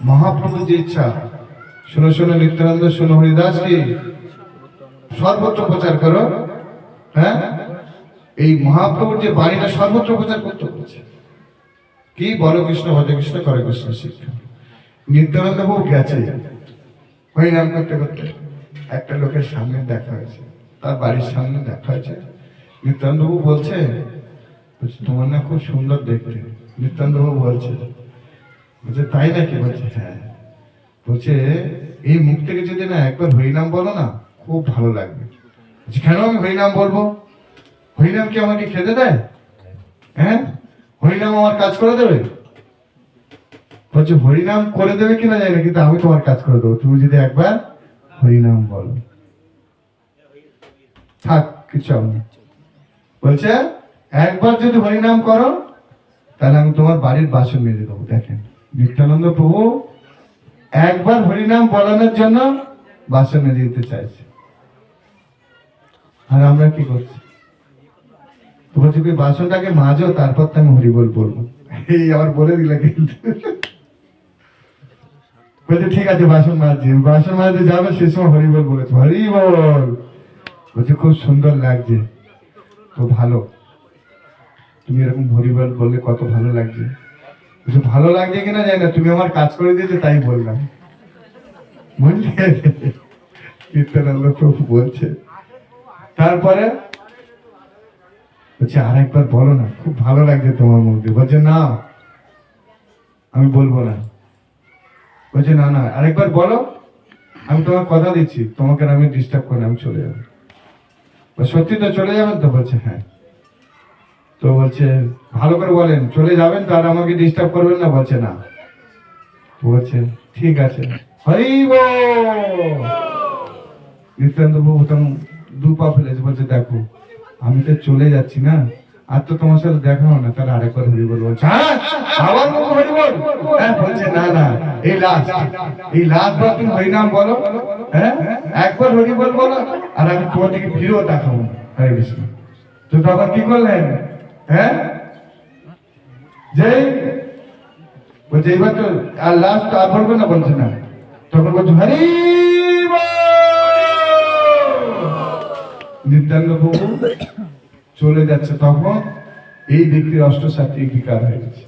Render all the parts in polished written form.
মহাপ্রভুর যে ইচ্ছা, শোনো শোনো নিত্যানন্দ, শোনো হরিদাস কি সর্বত্র প্রচার করো। হ্যাঁ, এই মহাপ্রভুর যে বাণীটা সর্বত্র প্রচার করতে হচ্ছে। কি বলো কৃষ্ণ ভজ কৃষ্ণ করে কৃষ্ণ শিক্ষা। নিত্যানন্দ বাবু গেছে হরিনাম করতে করতে, একটা লোকের সামনে দেখা হয়েছে, তার বাড়ির সামনে দেখা হয়েছে। নিত্যানন্দ বাবু বলছে, তোমার না খুব সুন্দর দেখতে। নিত্যানন্দ বাবু বলছে তাই নাকি? বলছে হ্যাঁ। বলছে এই মুখ থেকে যদি না একবার হরিনাম বলো না, খুব ভালো লাগবে। কেন আমি হরিনাম বলবো? হরিনাম কি আমাকে খেতে দেয়? হ্যাঁ, হরিনাম আমার কাজ করে দেবে? বলছে হরিনাম করে দেবে কিনা জানি না, কিন্তু আমি তোমার কাজ করে দেবো, তুমি যদি একবার হরিনাম বলো। থাক কিছু আমি বলছে একবার যদি হরিনাম করো তাহলে আমি তোমার বাড়ির বাসন মেজে দেবো। দেখেন নিত্যানন্দ প্রভু একবার হরিনাম বলানোর জন্য বাসন মেজে দিতে চাইছে। আর আমরা কি করছি? তো বলছি বাসনটাকে মাজো, তারপর তো আমি হরিবল বলবো। এই আবার বলে দিলে কিন্তু। বলছে ঠিক আছে বাসন মাজছি। বাসন মাজতে যাবে সে সময় হরিবল বলেছে, হরিবল। বলছে খুব সুন্দর লাগছে, তো ভালো, তুমি এরকম হরিবল বললে কত ভালো লাগছে। বলছে ভালো লাগছে কিনা জানি না, তুমি আমার কাজ করে দিয়েছে তাই বললাম। বুঝলে নিত্যানন্দ প্রভু বলছে। তারপরে বলছে আর একবার বলো না, খুব ভালো লাগছে তোমার মধ্যে। বলছে না আমি বলবো না। বলছে না না আরেকবার বলো, আমি তোমার কথা দিচ্ছি, তোমাকে আমি ডিস্টার্ব করে আমি চলে যাবো। সত্যি তো চলে যাবেন তো? বলছে হ্যাঁ। তো বলছে ভালো করে বলেন চলে যাবেন তো, আর আমাকে ডিস্টার্ব করবেন না? বলছে না। বলছে ঠিক আছে। হরি বল। নিত্যানন্দ প্রভু তখন দু পা ফেলেছে। বলছে দেখো আমি তো চলে যাচ্ছি না, আর তো তোমার সাথে দেখা হয় না, তাহলে আরেকবার হরি বল। বলছে হ্যাঁ আবার হরি বল। হ্যাঁ, বলছে না না এই লাস্ট বার তুমি হরিনাম বলো। হ্যাঁ, একবার হরি বল বলো, আর আমি তোমার দিকে ফিরেও দেখাবো। হরে কৃষ্ণ। তো তখন কি করলেন? হ্যাঁ, যে বলছে এইবার তো আর লাস্ট আর বলবে না। বলছে না। তখন বলছে হরি নিত্যানন্দ প্রভু চলে যাচ্ছে। তখন এই ব্যক্তির অষ্টসাত্ত্বিক বিকার হয়ে গেছে।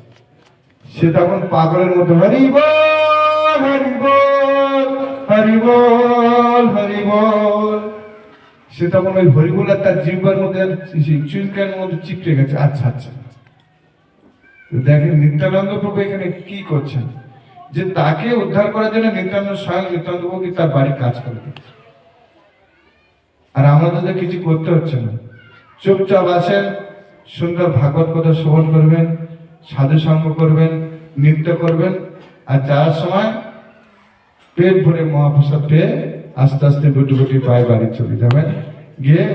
সে তখন পাগলের মতো হরি বল হরি বল হরি বল হরি বল। সে তখন ওই হরিবল আর তার জিহ্বার মধ্যে চুলকানের মধ্যে চিপটে গেছে। আচ্ছা আচ্ছা, দেখেন নিত্যানন্দ প্রভু এখানে কি করছেন, যে তাকে উদ্ধার করার জন্য নিত্যানন্দ স্বয়ং নিত্যানন্দ প্রভু তার বাড়ি কাজ করে দিচ্ছে। আর আমাদের কিছু করতে হচ্ছে না, চুপচাপ আসেন, সুন্দর ভাগবত কথা শ্রবণ করবেন, সাধু সঙ্গ করবেন, নৃত্য করবেন, আর যাওয়ার সময় পেট ভরে মহাপ্রসাদ পেয়ে আস্তে আস্তে গুটি গুটি পায়ে বাড়ি চলে যাবেন। গিয়ে